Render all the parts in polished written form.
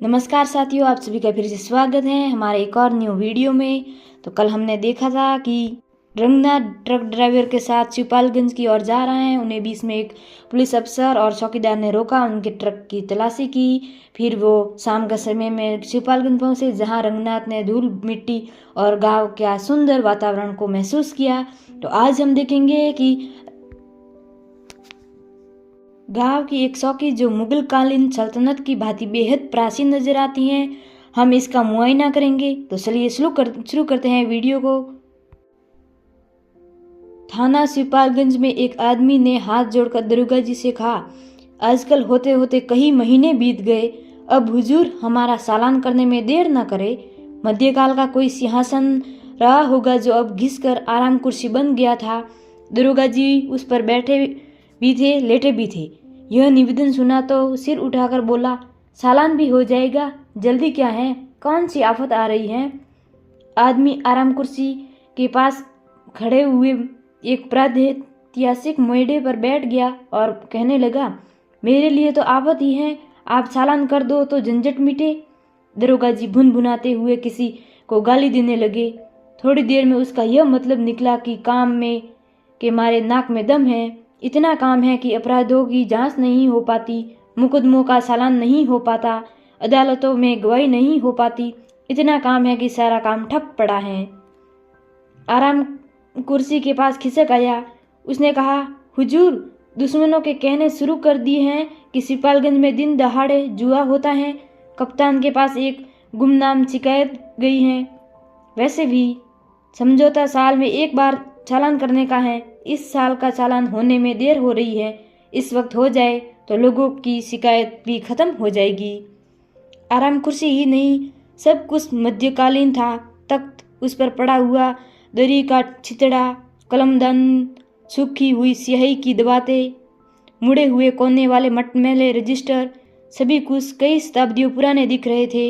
नमस्कार साथियों, आप सभी का फिर से स्वागत है हमारे एक और न्यू वीडियो में। तो कल हमने देखा था कि रंगनाथ ट्रक ड्राइवर के साथ शिवपालगंज की ओर जा रहे हैं। उन्हें बीच में एक पुलिस अफसर और चौकीदार ने रोका, उनके ट्रक की तलाशी की। फिर वो शाम के समय में शिवपालगंज पहुंचे, जहां रंगनाथ ने धूल मिट्टी और गांव का सुंदर वातावरण को महसूस किया। तो आज हम देखेंगे कि गांव की एक चौकी जो मुगल कालीन सल्तनत की भांति बेहद प्राचीन नजर आती हैं, हम इसका मुआयना करेंगे। तो चलिए शुरू करते हैं वीडियो को। थाना शिवपालगंज में एक आदमी ने हाथ जोड़कर दरोगा जी से कहा, आजकल होते होते कई महीने बीत गए, अब हुजूर हमारा चालान करने में देर न करे। मध्यकाल का कोई सिंहासन रहा होगा जो अब घिसकर आराम कुर्सी बन गया था। दरोगा जी उस पर बैठे भी थे, लेटे भी थे। यह निवेदन सुना तो सिर उठाकर बोला, चालान भी हो जाएगा, जल्दी क्या है, कौन सी आफत आ रही है। आदमी आराम कुर्सी के पास खड़े हुए एक प्रागैतिहासिक मोहड़े पर बैठ गया और कहने लगा, मेरे लिए तो आफत ही है, आप चालान कर दो तो झंझट मिटे। दरोगा जी भुनभुनाते हुए किसी को गाली देने लगे। थोड़ी देर में उसका यह मतलब निकला कि काम में के मारे नाक में दम है। इतना काम है कि अपराधों की जांच नहीं हो पाती, मुकदमों का चालान नहीं हो पाता, अदालतों में गवाही नहीं हो पाती। इतना काम है कि सारा काम ठप पड़ा है। आराम कुर्सी के पास खिसक आया। उसने कहा, हुजूर दुश्मनों के कहने शुरू कर दिए हैं कि शिवपालगंज में दिन दहाड़े जुआ होता है। कप्तान के पास एक गुमनाम शिकायत गई है। वैसे भी समझौता साल में एक बार चालान करने का है। इस साल का चालान होने में देर हो रही है। इस वक्त हो जाए तो लोगों की शिकायत भी खत्म हो जाएगी। आराम कुर्सी ही नहीं, सब कुछ मध्यकालीन था। तख्त, उस पर पड़ा हुआ दरी का छितड़ा, कलमदान, सूखी हुई स्याही की दबातें, मुड़े हुए कोने वाले मटमैले रजिस्टर, सभी कुछ कई शताब्दियों पुराने दिख रहे थे।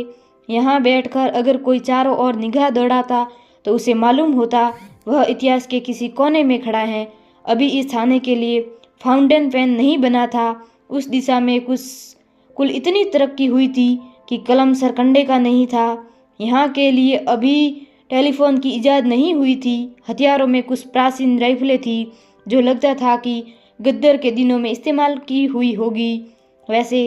यहाँ बैठकर अगर कोई चारों ओर निगाह दौड़ाता तो उसे मालूम होता वह इतिहास के किसी कोने में खड़ा है। अभी इस थाने के लिए फाउंटेन पेन नहीं बना था। उस दिशा में कुल इतनी तरक्की हुई थी कि कलम सरकंडे का नहीं था। यहाँ के लिए अभी टेलीफोन की इजाद नहीं हुई थी। हथियारों में कुछ प्राचीन राइफलें थी जो लगता था कि गद्दर के दिनों में इस्तेमाल की हुई होगी। वैसे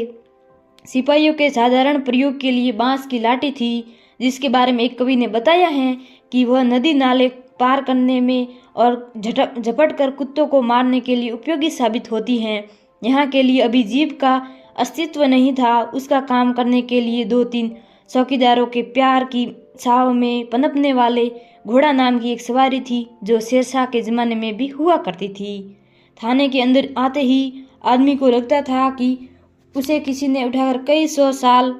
सिपाहियों के साधारण प्रयोग के लिए बांस की लाठी थी, जिसके बारे में एक कवि ने बताया है कि वह नदी नाले पार करने में और झपट कर कुत्तों को मारने के लिए उपयोगी साबित होती हैं। यहाँ के लिए अभी जीप का अस्तित्व नहीं था। उसका काम करने के लिए 2-3 चौकीदारों के प्यार की छाव में पनपने वाले घोड़ा नाम की एक सवारी थी, जो शेरशाह के ज़माने में भी हुआ करती थी। थाने के अंदर आते ही आदमी को लगता था कि उसे किसी ने उठाकर कई 100 साल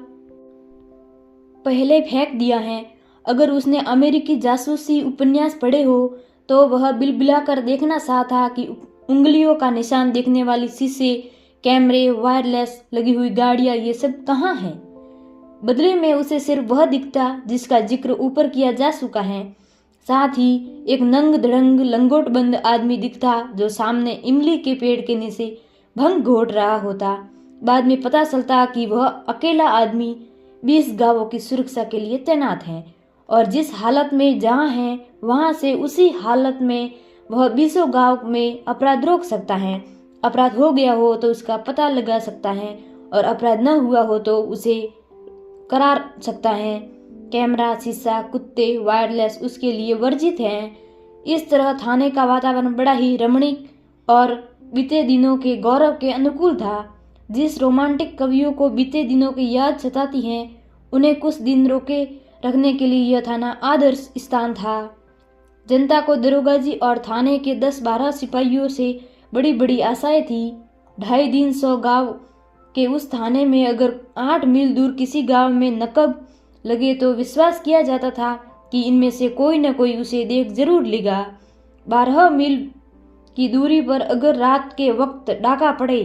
पहले फेंक दिया है। अगर उसने अमेरिकी जासूसी उपन्यास पढ़े हो तो वह बिलबिलाकर देखना चाहता कि उंगलियों का निशान देखने वाली शीशे, कैमरे, वायरलेस लगी हुई गाड़ियां, ये सब कहाँ हैं। बदले में उसे सिर्फ वह दिखता जिसका जिक्र ऊपर किया जा चुका है। साथ ही एक नंग धड़ंग लंगोट बंद आदमी दिखता जो सामने इमली के पेड़ के नीचे भंग घोट रहा होता। बाद में पता चलता कि वह अकेला आदमी 20 गांवों की सुरक्षा के लिए तैनात है, और जिस हालत में जहाँ है वहाँ से उसी हालत में वह 20 गांव में अपराध रोक सकता है। अपराध हो गया हो तो उसका पता लगा सकता है, और अपराध न हुआ हो तो उसे करार सकता है। कैमरा, शीशा, कुत्ते, वायरलेस उसके लिए वर्जित हैं। इस तरह थाने का वातावरण बड़ा ही रमणीक और बीते दिनों के गौरव के अनुकूल था। जिस रोमांटिक कवियों को बीते दिनों की याद सताती है, उन्हें कुछ दिन रोके रखने के लिए यह थाना आदर्श स्थान था। जनता को दरोगा जी और थाने के 10-12 सिपाहियों से बड़ी बड़ी आशाएं थी। 250 गांव के उस थाने में अगर 8 मील दूर किसी गांव में नकब लगे तो विश्वास किया जाता था कि इनमें से कोई न कोई उसे देख जरूर लेगा। 12 मील की दूरी पर अगर रात के वक्त डाका पड़े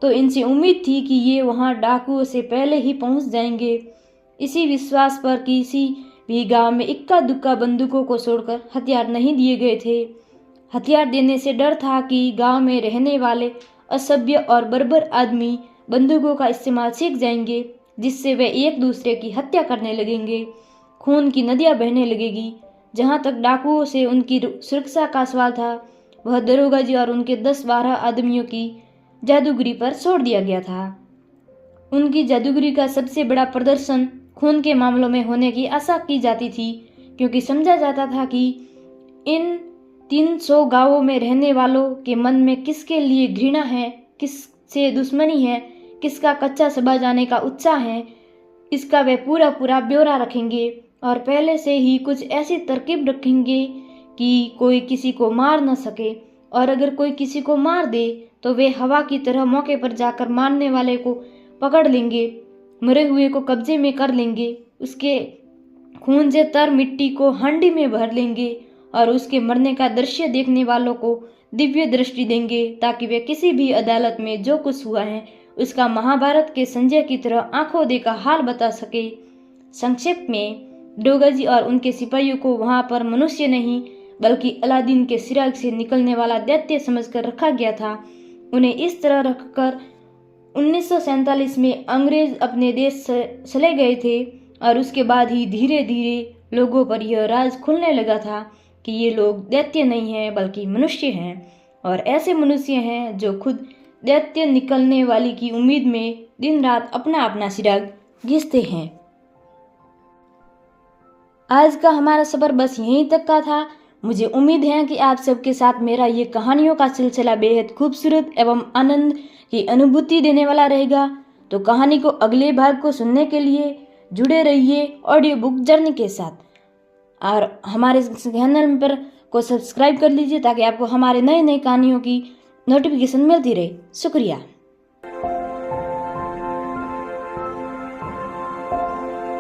तो इनसे उम्मीद थी कि ये वहां डाकुओं से पहले ही पहुंच जाएंगे। इसी विश्वास पर किसी भी गांव में इक्का दुक्का बंदूकों को छोड़कर हथियार नहीं दिए गए थे। हथियार देने से डर था कि गांव में रहने वाले असभ्य और बर्बर आदमी बंदूकों का इस्तेमाल सीख जाएंगे। जिससे वे एक दूसरे की हत्या करने लगेंगे। खून की नदियां बहने लगेगी। जहां तक डाकुओं से उनकी सुरक्षा का सवाल था, वह दरोगा जी और उनके 10-12 आदमियों की जादूगरी पर छोड़ दिया गया था। उनकी जादूगरी का सबसे बड़ा प्रदर्शन खून के मामलों में होने की आशा की जाती थी, क्योंकि समझा जाता था कि इन 300 गांवों में रहने वालों के मन में किसके लिए घृणा है, किससे दुश्मनी है, किसका कच्चा सबा जाने का उत्साह है, इसका वे पूरा पूरा ब्यौरा रखेंगे और पहले से ही कुछ ऐसी तरकीब रखेंगे कि कोई किसी को मार न सके, और अगर कोई किसी को मार दे तो वे हवा की तरह मौके पर जाकर मारने वाले को पकड़ लेंगे, मरे हुए को कब्जे में कर लेंगे, उसके खून से तर मिट्टी को हांडी में भर लेंगे और उसके मरने का दृश्य देखने वालों को दिव्य दृष्टि देंगे, ताकि वे किसी भी अदालत में जो कुछ हुआ है उसका महाभारत के संजय की तरह आंखों देखा हाल बता सके। संक्षेप में, दरोगा जी और उनके सिपाहियों को वहां पर मनुष्य नहीं बल्कि अलादीन के चिराग से निकलने वाला दैत्य समझकर रखा गया था। उन्हें इस तरह रखकर 1947 में अंग्रेज अपने देश से चले गए थे, और उसके बाद ही धीरे धीरे लोगों पर यह राज खुलने लगा था कि ये लोग दैत्य नहीं हैं बल्कि मनुष्य हैं, और ऐसे मनुष्य हैं जो खुद दैत्य निकलने वाली की उम्मीद में दिन रात अपना अपना चिराग घिसते हैं। आज का हमारा सफर बस यहीं तक का था। मुझे उम्मीद है कि आप सबके साथ मेरा ये कहानियों का सिलसिला बेहद खूबसूरत एवं आनंद की अनुभूति देने वाला रहेगा। तो कहानी को अगले भाग को सुनने के लिए जुड़े रहिए ऑडियो बुक जर्नी के साथ, और हमारे चैनल पर को सब्सक्राइब कर लीजिए ताकि आपको हमारे नए नए कहानियों की नोटिफिकेशन मिलती रहे। शुक्रिया।